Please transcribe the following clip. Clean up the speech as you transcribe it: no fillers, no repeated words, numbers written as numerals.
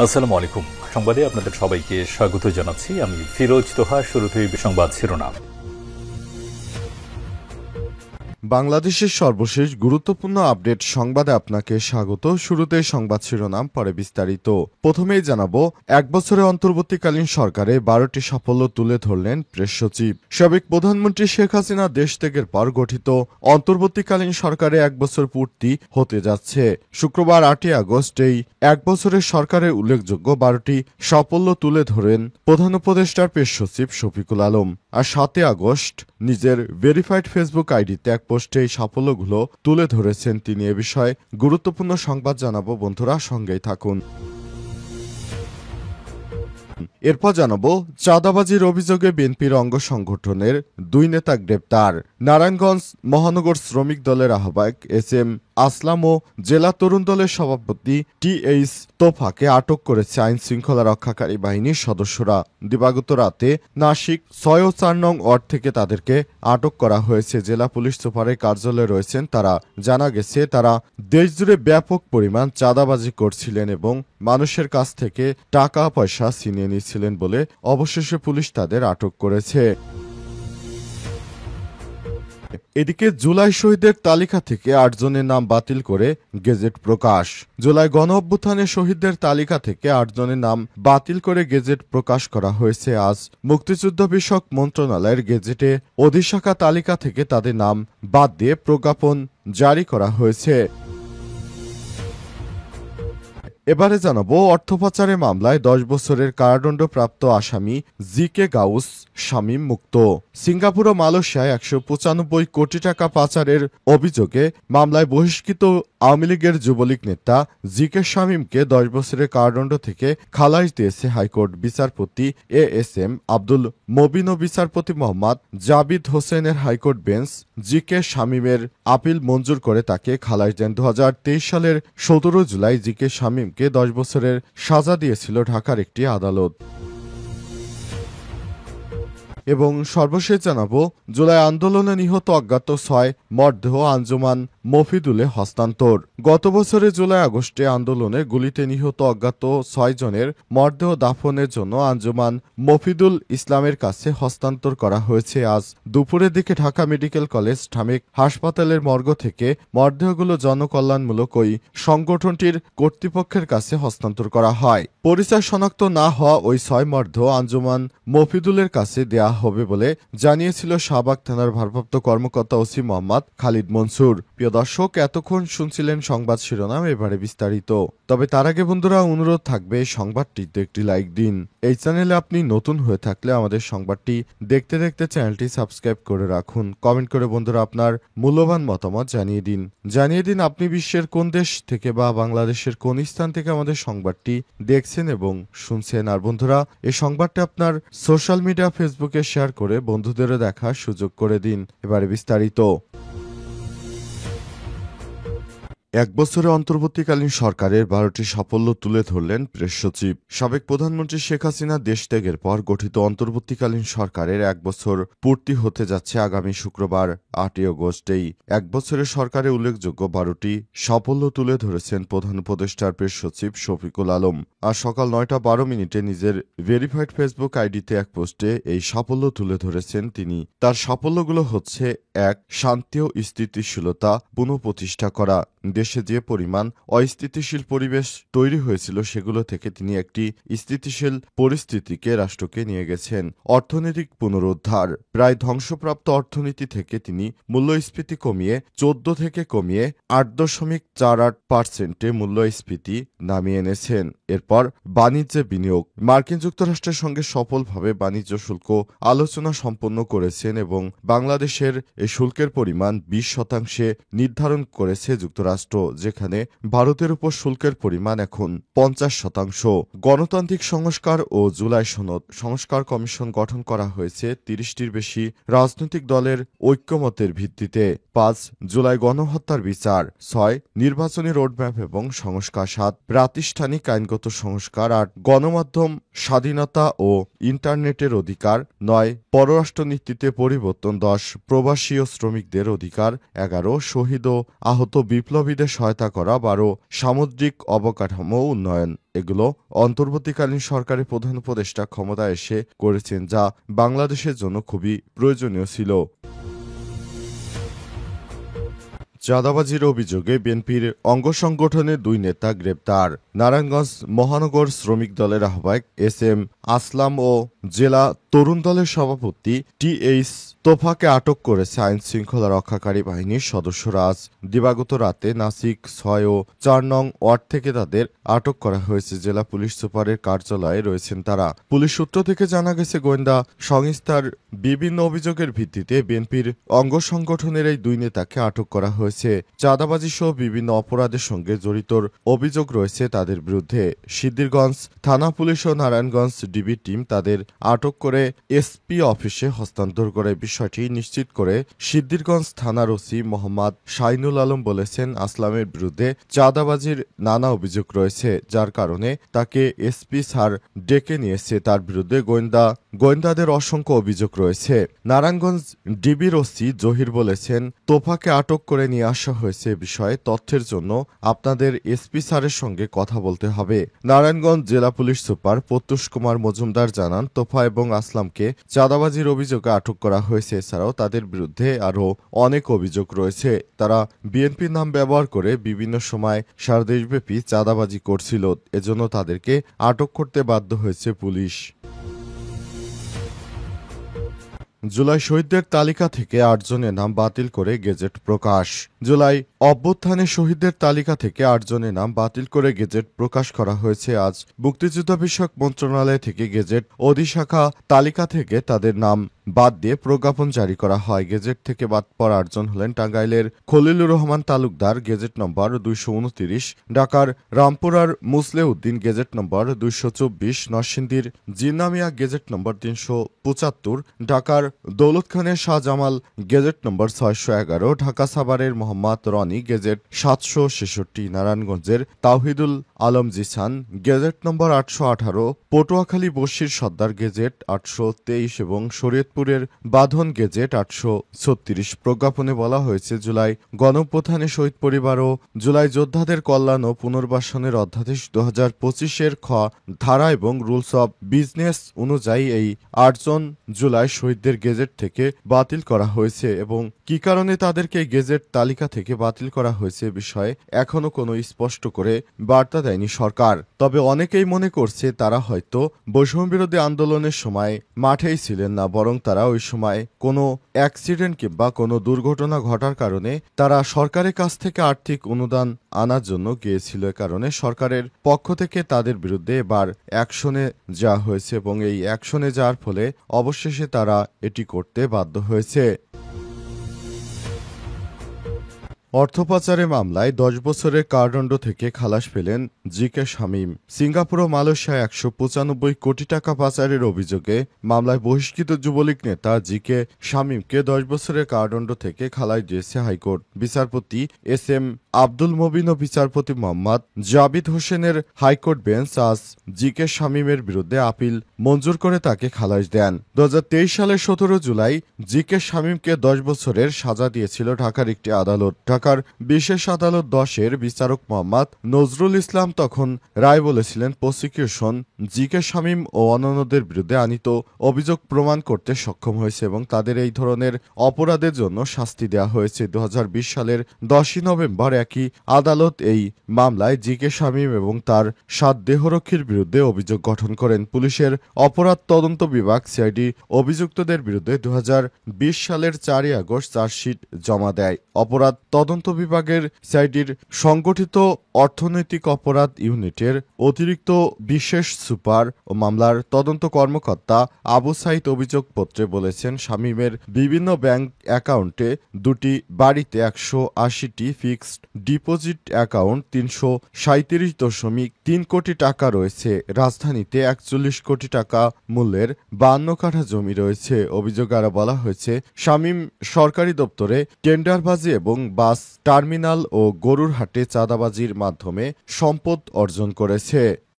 আসসালামু আলাইকুম। সংবাদে আপনাদের সবাইকে স্বাগত জানাচ্ছি। আমি ফিরোজ তোহা। শুরুতেই সংবাদ শিরোনাম। বাংলাদেশের সর্বশেষ গুরুত্বপূর্ণ আপডেট সংবাদে আপনাকে স্বাগত। শুরুতেই সংবাদ শিরোনাম, পরে বিস্তারিত। প্রথমেই জানাবো, এক বছরে অন্তর্বর্তীকালীন সরকারে ১২টি সাফল্য তুলে ধরলেন প্রেস সচিব। সাবেক প্রধানমন্ত্রী শেখ হাসিনা দেশ ত্যাগের পর গঠিত অন্তর্বর্তীকালীন সরকারে এক বছর পূর্তি হতে যাচ্ছে। শুক্রবার ৮ই আগস্ট এই এক বছরের সরকারের উল্লেখযোগ্য ১২টি সাফল্য তুলে ধরেন প্রধান উপদেষ্টার প্রেস সচিব শফিকুল আলম। আর ৭ই আগস্ট নিজের ভেরিফাইড ফেসবুক আইডিতে এক পোস্টে এই সাফল্যগুলো তুলে ধরেছেন তিনি। এ বিষয়ে গুরুত্বপূর্ণ সংবাদ জানাবো, বন্ধুরা সঙ্গেই থাকুন। এরপর জানাবো, চাঁদাবাজির অভিযোগে বিএনপির অঙ্গ সংগঠনের ২ নেতা গ্রেপ্তার। নারায়ণগঞ্জ মহানগর শ্রমিক দলের আহ্বায়ক এস এম আসলাম ও জেলা তরুণ দলের সভাপতি টি.এইচ. তোফাকে আটক করেছে আইন শৃঙ্খলা রক্ষাকারী বাহিনীর সদস্যরা। দিবাগত রাতে নাসিক ৬ ও ৪ নং ওয়ার্ড থেকে তাদেরকে আটক করা হয়েছে। জেলা পুলিশ সুপারের কার্যালয়ে রয়েছেন তারা। জানা গেছে, তারা দেশজুড়ে ব্যাপক পরিমাণ চাঁদাবাজি করছিলেন এবং মানুষের কাছ থেকে টাকা পয়সা ছিনিয়ে নিচ্ছিলেন বলে অবশেষে পুলিশ তাদের আটক করেছে। এদিকে জুলাই শহীদের তালিকা থেকে ৮ জনের নাম বাতিল করে গেজেট প্রকাশ। জুলাই গণ অভ্যুত্থানে শহীদদের তালিকা থেকে ৮ জনের নাম বাতিল করে গেজেট প্রকাশ করা হয়েছে আজ। মুক্তিযুদ্ধ বিষয়ক মন্ত্রণালয়ের গেজেটে অধিশাখা তালিকা থেকে তাদের নাম বাদ দিয়ে প্রজ্ঞাপন জারি করা হয়েছে। এবারে জানাবো, অর্থ পাচারের মামলায় ১০ বছরের কারাদণ্ডপ্রাপ্ত আসামি জি.কে. গাউস শামীম মুক্ত। সিঙ্গাপুর ও মালয়েশিয়ায় ১৯৫ কোটি টাকা পাচারের অভিযোগে মামলায় বহিষ্কৃত আওয়ামী লীগের যুবলীগ নেতা জি.কে. শামীমকে ১০ বছরের কারাদণ্ড থেকে খালাস দিয়েছে হাইকোর্ট। বিচারপতি এ.এস.এম. আব্দুল মবিন ও বিচারপতি মোহাম্মদ জাবিদ হোসেনের হাইকোর্ট বেঞ্চ জি.কে. শামীমের আপিল মঞ্জুর করে তাকে খালাস দেন। ২০২৩ সালের ১৭ জুলাই জি.কে. শামীম কে ১০ বছরের সাজা দিয়েছিল ঢাকার একটি আদালত। এবং সর্বশেষ জানাবো, জুলাই আন্দোলনে নিহত অজ্ঞাত ৬ মরদেহ আঞ্জুমান মফিদুলে হস্তান্তর। গত বছরের জুলাই আগস্টে আন্দোলনে গুলিতে নিহত অজ্ঞাত ৬ জনের মরদেহ দাফনের জন্য আঞ্জুমান মফিদুল ইসলামের কাছে হস্তান্তর করা হয়েছে। আজ দুপুরের দিকে ঢাকা মেডিকেল কলেজ ঢামেক হাসপাতালের মর্গ থেকে মরদেহগুলো জনকল্যাণমূলক ওই সংগঠনটির কর্তৃপক্ষের কাছে হস্তান্তর করা হয়। পরিচয় শনাক্ত না হওয়া ওই ৬ মরদেহ আঞ্জুমান মফিদুলের কাছে দেয়া হবে বলে জানিয়েছিল শাহবাগ থানার ভারপ্রাপ্ত কর্মকর্তা ওসি মোহাম্মদ খালিদ মনসুর। প্রিয় দর্শক, এতক্ষণ শুনছিলেন সংবাদ শিরোনাম, এবারে বিস্তারিত। তবে তার আগে বন্ধুরা অনুরোধ থাকবে, সংবাদটিতে একটি লাইক দিন। এই চ্যানেলে আপনি নতুন হয়ে থাকলে আমাদের সংবাদটি দেখতে দেখতে চ্যানেলটি সাবস্ক্রাইব করে রাখুন। কমেন্ট করে বন্ধুরা আপনার মূল্যবান মতামত জানিয়ে দিন আপনি বিশ্বের কোন দেশ থেকে বা বাংলাদেশের কোন স্থান থেকে আমাদের সংবাদটি দেখছেন এবং শুনছেন। আর বন্ধুরা, এই সংবাদটি আপনার সোশ্যাল মিডিয়া ফেসবুকে শেয়ার করে বন্ধুদেরও দেখার সুযোগ করে দিন। এবারে বিস্তারিত। এক বছরে অন্তর্বর্তীকালীন সরকারের ১২টি সাফল্য তুলে ধরলেন প্রেস সচিব। সাবেক প্রধানমন্ত্রী শেখ হাসিনা দেশ ত্যাগের পর গঠিত অন্তর্বর্তীকালীন সরকারের এক বছর পূর্তি হতে যাচ্ছে আগামী শুক্রবার ৮ই আগস্ট। এই এক বছরের সরকারে উল্লেখযোগ্য ১২টি সাফল্য তুলে ধরেছেন প্রধান উপদেষ্টার প্রেস সচিব শফিকুল আলম। আর সকাল ৯টা ১২ নিজের ভেরিফাইড ফেসবুক আইডিতে এক পোস্টে এই সাফল্য তুলে ধরেছেন তিনি। তার সাফল্যগুলো হচ্ছে: ১. শান্তি ও স্থিতিশীলতা পুনঃপ্রতিষ্ঠা করা। দেশে যে পরিমাণ অস্থিতিশীল পরিবেশ তৈরি হয়েছিল সেগুলো থেকে তিনি একটি স্থিতিশীল পরিস্থিতিকে রাষ্ট্রকে নিয়ে গেছেন। অর্থনৈতিক পুনরুদ্ধার। প্রায় ধ্বংসপ্রাপ্ত অর্থনীতি থেকে তিনি মূল্যস্ফীতি কমিয়ে ১৪ থেকে কমিয়ে ৮.৪৮% মূল্যস্ফীতি নামিয়ে এনেছেন। এরপর বাণিজ্যে বিনিয়োগ। মার্কিন যুক্তরাষ্ট্রের সঙ্গে সফলভাবে বাণিজ্য শুল্ক আলোচনা সম্পন্ন করেছেন এবং বাংলাদেশের এই শুল্কের পরিমাণ ২০% নির্ধারণ করেছে যুক্তরাষ্ট্র, যেখানে ভারতের উপর শুল্কের পরিমাণ এখন ৫০%। গণতান্ত্রিক সংস্কার ও জুলাই সনদ সংস্কার কমিশন গঠন করা হয়েছে ৩০টির বেশি রাজনৈতিক দলের ঐক্যমতের ভিত্তিতে। ৫. জুলাই গণহত্যার বিচার। ৬. নির্বাচনী রোডম্যাপ এবং সংস্কার। ৭. প্রাতিষ্ঠানিক আইনগত সংস্কার। ৮. গণমাধ্যম স্বাধীনতা ও ইন্টারনেটের অধিকার। ৯. পররাষ্ট্রনীতিতে পরিবর্তন। ১০. প্রবাসী ও শ্রমিকদের অধিকার। ১১. শহীদ ও আহত বিপ্লবী শিক্ষার্থীদের সহায়তা করা 12 সামুদ্রিক অবকাঠামো উন্নয়ন এগুলো অন্তর্বর্তীকালীন সরকারের প্রধান উপদেষ্টা ক্ষমতায় এসে করেছেন, যা বাংলাদেশের জন্য খুবই প্রয়োজনীয় ছিল। চাঁদাবাজির অভিযোগে বিএনপির অঙ্গ সংগঠনের 2 নেতা গ্রেপ্তার। নারায়ণগঞ্জ মহানগর শ্রমিক দলের আহ্বায়ক এস এম আসলাম ও জেলা তরুণ দলের সভাপতি টি.এইচ. তোফাকে আটক করেছে আইন শৃঙ্খলা রক্ষাকারী বাহিনীর সদস্যরা। আজ দিবাগত রাতে নাসিক 6 ও 4 নং ওয়ার্ড থেকে তাদের আটক করা হয়েছে। জেলা পুলিশ সুপারের কার্যালয়ে রয়েছেন তারা। পুলিশ সূত্র থেকে জানা গেছে, গোয়েন্দা সংস্থার বিভিন্ন অভিযোগের ভিত্তিতে বিএনপির অঙ্গ সংগঠনের এই 2 নেতাকে আটক করা হয়েছে। চাঁদাবাজি সহ বিভিন্ন অপরাধের সঙ্গে জড়িতর অভিযোগ রয়েছে তাদের বিরুদ্ধে। সিদ্ধিরগঞ্জ থানা পুলিশ ও নারায়ণগঞ্জ ডিবি টিম তাদের আটক করে এসপি অফিসে হস্তান্তর করে। বিষয়টি নিশ্চিত করে সিদ্ধিরগঞ্জ থানার ওসি মোহাম্মদ শাইনুল আলম বলেছেন, আসলামের বিরুদ্ধে চাঁদাবাজির নানা অভিযোগ রয়েছে, যার কারণে তাকে এসপি স্যার ডেকে নিয়েছে। তার বিরুদ্ধে গোয়েন্দাদের অসংখ্য অভিযোগ রয়েছে। নারায়ণগঞ্জ ডিবির ওসি জহির বলেছেন, তোফাকে আটক করে নিয়ে আসা হয়েছে। বিষয়ে তথ্যের জন্য আপনাদের এসপি স্যারের সঙ্গে কথা বলতে হবে। নারায়ণগঞ্জ জেলা পুলিশ সুপার প্রত্যুষ কুমার মজুমদার জানান, তোফা এবং আসলামকে চাঁদাবাজির অভিযোগে আটক করা হয়েছে। এছাড়াও তাদের বিরুদ্ধে আরও অনেক অভিযোগ রয়েছে। তারা বিএনপির নাম ব্যবহার করে বিভিন্ন সময় সারা দেশব্যাপী চাঁদাবাজি করছিল। এজন্য তাদেরকে আটক করতে বাধ্য হয়েছে পুলিশ। জুলাই শহীদদের তালিকা থেকে 8 জনের নাম বাতিল করে গেজেট প্রকাশ। জুলাই অভ্যুত্থানে শহীদদের তালিকা থেকে 8 জনের নাম বাতিল করে গেজেট প্রকাশ করা হয়েছে। আজ মুক্তিযুদ্ধ বিষয়ক মন্ত্রণালয় থেকে গেজেট অধিশাখা তালিকা থেকে তাদের নাম বাদ দিয়ে প্রজ্ঞাপন জারি করা হয়। গেজেট থেকে বাদ পড়া 8 জন হলেন টাঙ্গাইলের খলিলুর রহমান তালুকদার, গেজেট নম্বর 229, ঢাকার রামপুরার মুসলে উদ্দিন, গেজেট নম্বর 224, নরসিংদীর জিন্নামিয়া, গেজেট নম্বর 375, ঢাকার দৌলত খানের শাহজামাল, গেজেট নম্বর 611, ঢাকা সাভারের মোহাম্মদ রনি, গেজেট 766, নারায়ণগঞ্জের তাওহিদুল আলম জিসান, গেজেট নম্বর 818, পটুয়াখালী বশির সর্দার, গেজেট 823 এবং শরীয়তপুরের বাঁধন, গেজেট 836। প্রজ্ঞাপনে বলা হয়েছে, জুলাই গণঅভ্যুত্থানে শহীদ পরিবার ও জুলাই যোদ্ধাদের কল্যাণ ও পুনর্বাসনের অধ্যাদেশ 2025-এর খ ধারা এবং রুলস অব বিজনেস অনুযায়ী এই 8 জন জুলাই শহীদদের গেজেট থেকে বাতিল করা হয়েছে এবং কি কারণে তাদেরকে গেজেট তালিকা থেকে বাতিল করা হয়েছে বিষয়ে এখনো কোনো স্পষ্ট করে বার্তা দেয়নি সরকার। তবে অনেকেই মনে করছে তারা হয়তো বৈষম্যবিরোধী আন্দোলনের সময় মাঠেই ছিলেন না, বরং তারা ওই সময় কোনো অ্যাক্সিডেন্ট কিংবা কোনো দুর্ঘটনা ঘটার কারণে তারা সরকারের কাছ থেকে আর্থিক অনুদান আনার জন্য গিয়েছিল। কারণে সরকারের পক্ষ থেকে তাদের বিরুদ্ধে এবার অ্যাকশনে যাওয়া হয়েছে এবং এই অ্যাকশনে যাওয়ার ফলে অবশেষে তারা এটি করতে বাধ্য হয়েছে। অর্থপাচারে মামলায় 10 বছরের কারাদণ্ড থেকে খালাস পেলেন জি.কে. শামীম। সিঙ্গাপুর ও মালয়েশিয়ায় 195 কোটি টাকা পাচারের অভিযোগে মামলায় বহিষ্কৃত যুবলীগ নেতা জি.কে. শামীমকে 10 বছরের কারাদণ্ড থেকে খালাস দিয়েছে হাইকোর্ট। বিচারপতি এস এম আব্দুল মবিন ও বিচারপতি মোহাম্মদ জাবিদ হোসেনের হাইকোর্ট বেঞ্চ আজ জি.কে. শামীমের বিরুদ্ধে আপিল মঞ্জুর করে তাকে খালাস দেন। 2023 সালের 17 জুলাই জি.কে. শামীমকে 10 বছরের সাজা দিয়েছিল ঢাকার একটি আদালত। ঢাকার বিশেষ আদালত 10-এর বিচারক মোহাম্মদ নজরুল ইসলাম তখন রায় বলেছিলেন, প্রসিকিউশন জি.কে. শামীম ও অন্যান্যদের বিরুদ্ধে আনিত অভিযোগ প্রমাণ করতে সক্ষম হয়েছে এবং তাদের এই ধরনের অপরাধের জন্য শাস্তি দেওয়া হয়েছে। 2020 সালের 10 নভেম্বর একই আদালত এই মামলায় জি.কে. শামীম এবং তার 7 দেহরক্ষীর বিরুদ্ধে অভিযোগ গঠন করেন। পুলিশের অপরাধ তদন্ত বিভাগ সিআইডি অভিযুক্তদের বিরুদ্ধে 2020 সালের 4 আগস্ট চার্জশিট জমা দেয়। অপরাধ তদন্ত বিভাগের সিআইডির সংগঠিত অর্থনৈতিক অপরাধ ইউনিটের অতিরিক্ত বিশেষ সুপার ও মামলার তদন্ত কর্মকর্তা আবু সাইদ অভিযোগপত্রে বলেছেন, শামীমের বিভিন্ন ব্যাংক অ্যাকাউন্টে 2টি বাড়িতে 180টি ফিক্সড ডিপোজিট অ্যাকাউন্ট 337.3 কোটি টাকা রয়েছে। রাজধানীতে 41 কোটি টাকা মূল্যের 52 কাঠা জমি রয়েছে। অভিযোগে আরো বলা হয়েছে, শামীম সরকারি দপ্তরে টেন্ডারবাজি এবং বাস টার্মিনাল ও গরুর হাটে চাঁদাবাজির মাধ্যমে সম্পদ অর্জন করেছে।